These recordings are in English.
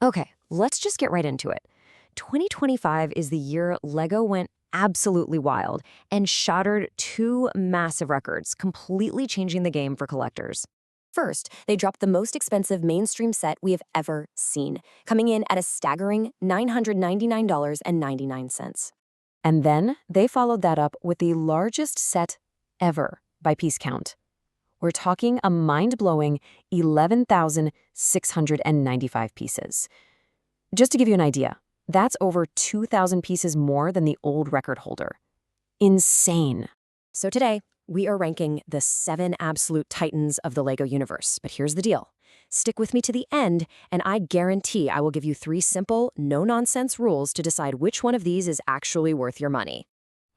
Okay, let's just get right into it. 2025 is the year LEGO went absolutely wild and shattered two massive records, completely changing the game for collectors. First, they dropped the most expensive mainstream set we have ever seen, coming in at a staggering $999.99. And then they followed that up with the largest set ever by piece count. We're talking a mind-blowing 11,695 pieces. Just to give you an idea, that's over 2,000 pieces more than the old record holder. Insane. So today, we are ranking the 7 absolute titans of the LEGO universe. But here's the deal. Stick with me to the end, and I guarantee I will give you 3 simple, no-nonsense rules to decide which one of these is actually worth your money.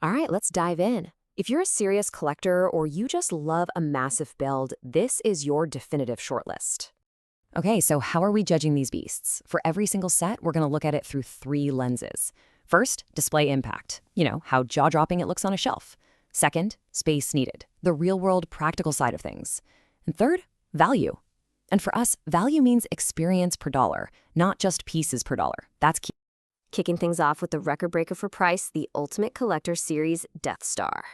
All right, let's dive in. If you're a serious collector or you just love a massive build, this is your definitive shortlist. Okay, so how are we judging these beasts? For every single set, we're going to look at it through 3 lenses. First, display impact. You know, how jaw-dropping it looks on a shelf. Second, space needed, the real-world practical side of things. And third, value. And for us, value means experience per dollar, not just pieces per dollar. That's key. Kicking things off with the record breaker for price, the Ultimate Collector Series Death Star.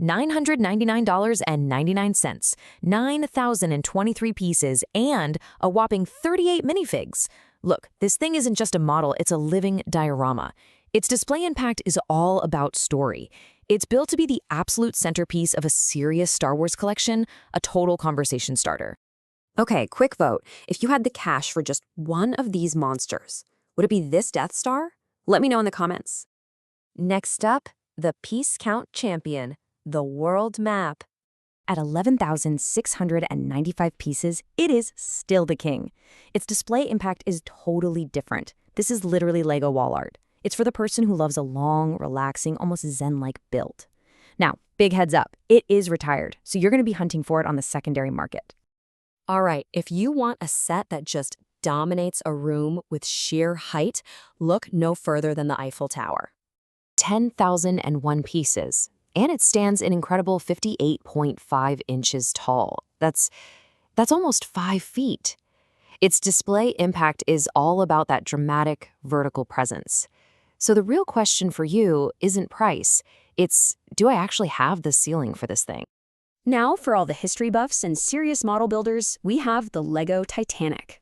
$999.99, 9,023 pieces, and a whopping 38 minifigs. Look, this thing isn't just a model, it's a living diorama. Its display impact is all about story. It's built to be the absolute centerpiece of a serious Star Wars collection, a total conversation starter. Okay, quick vote. If you had the cash for just one of these monsters, would it be this Death Star? Let me know in the comments. Next up, the piece count champion, the world map. At 11,695 pieces, it is still the king. Its display impact is totally different. This is literally LEGO wall art. It's for the person who loves a long, relaxing, almost zen-like build. Now, big heads up, it is retired, so you're going to be hunting for it on the secondary market. All right, if you want a set that just dominates a room with sheer height, look no further than the Eiffel Tower. 10,001 pieces. And it stands an incredible 58.5 inches tall. That's almost 5 feet. Its display impact is all about that dramatic vertical presence. So the real question for you isn't price. It's, do I actually have the ceiling for this thing? Now, for all the history buffs and serious model builders, we have the LEGO Titanic.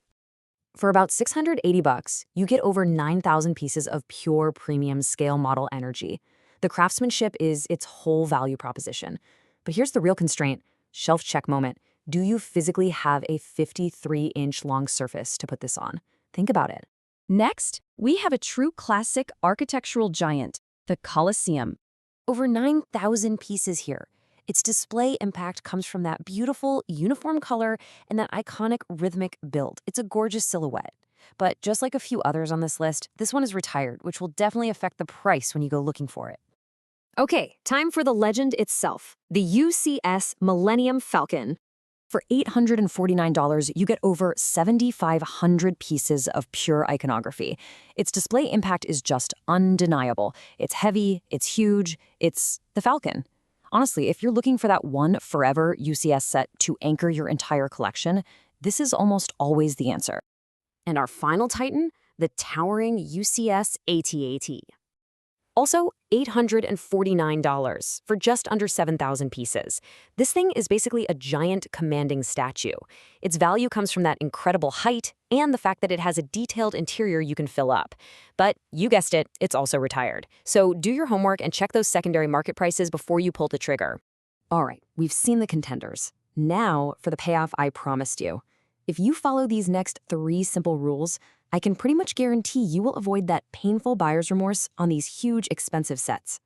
For about $680, you get over 9,000 pieces of pure premium scale model energy. The craftsmanship is its whole value proposition. But here's the real constraint, shelf check moment. Do you physically have a 53-inch long surface to put this on? Think about it. Next, we have a true classic architectural giant, the Colosseum. Over 9,000 pieces here. Its display impact comes from that beautiful uniform color and that iconic rhythmic build. It's a gorgeous silhouette. But just like a few others on this list, this one is retired, which will definitely affect the price when you go looking for it. Okay, time for the legend itself, the UCS Millennium Falcon. For $849, you get over 7,500 pieces of pure iconography. Its display impact is just undeniable. It's heavy, it's huge, it's the Falcon. Honestly, if you're looking for that one forever UCS set to anchor your entire collection, this is almost always the answer. And our final titan, the towering UCS AT-AT. Also, $849 for just under 7,000 pieces. This thing is basically a giant commanding statue. Its value comes from that incredible height and the fact that it has a detailed interior you can fill up. But you guessed it, it's also retired. So do your homework and check those secondary market prices before you pull the trigger. All right, we've seen the contenders. Now for the payoff I promised you. If you follow these next 3 simple rules, I can pretty much guarantee you will avoid that painful buyer's remorse on these huge, expensive sets.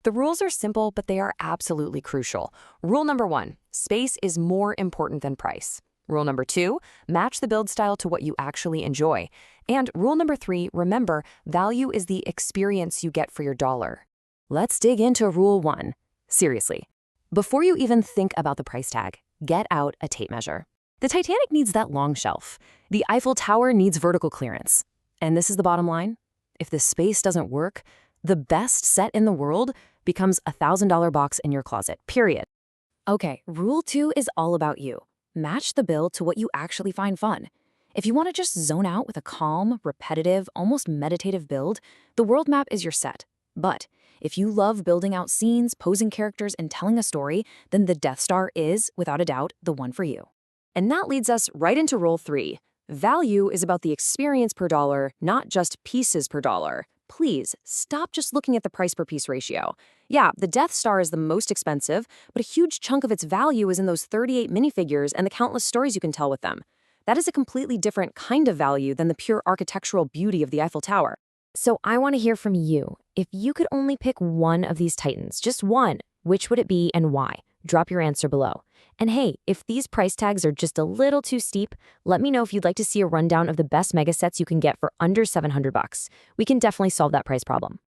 The rules are simple, but they are absolutely crucial. Rule number 1, space is more important than price. Rule number 2, match the build style to what you actually enjoy. And rule number 3, remember, value is the experience you get for your dollar. Let's dig into rule 1. Seriously, before you even think about the price tag, get out a tape measure. The Titanic needs that long shelf. The Eiffel Tower needs vertical clearance. And this is the bottom line. If the space doesn't work, the best set in the world becomes a $1,000 box in your closet, period. Okay, rule 2 is all about you. Match the bill to what you actually find fun. If you want to just zone out with a calm, repetitive, almost meditative build, the world map is your set. But if you love building out scenes, posing characters, and telling a story, then the Death Star is, without a doubt, the one for you. And that leads us right into rule 3. Value is about the experience per dollar, not just pieces per dollar. Please, stop just looking at the price per piece ratio. Yeah, the Death Star is the most expensive, but a huge chunk of its value is in those 38 minifigures and the countless stories you can tell with them. That is a completely different kind of value than the pure architectural beauty of the Eiffel Tower. So I want to hear from you. If you could only pick one of these titans, just one, which would it be and why? Drop your answer below. And hey, if these price tags are just a little too steep, let me know if you'd like to see a rundown of the best mega sets you can get for under $700. We can definitely solve that price problem.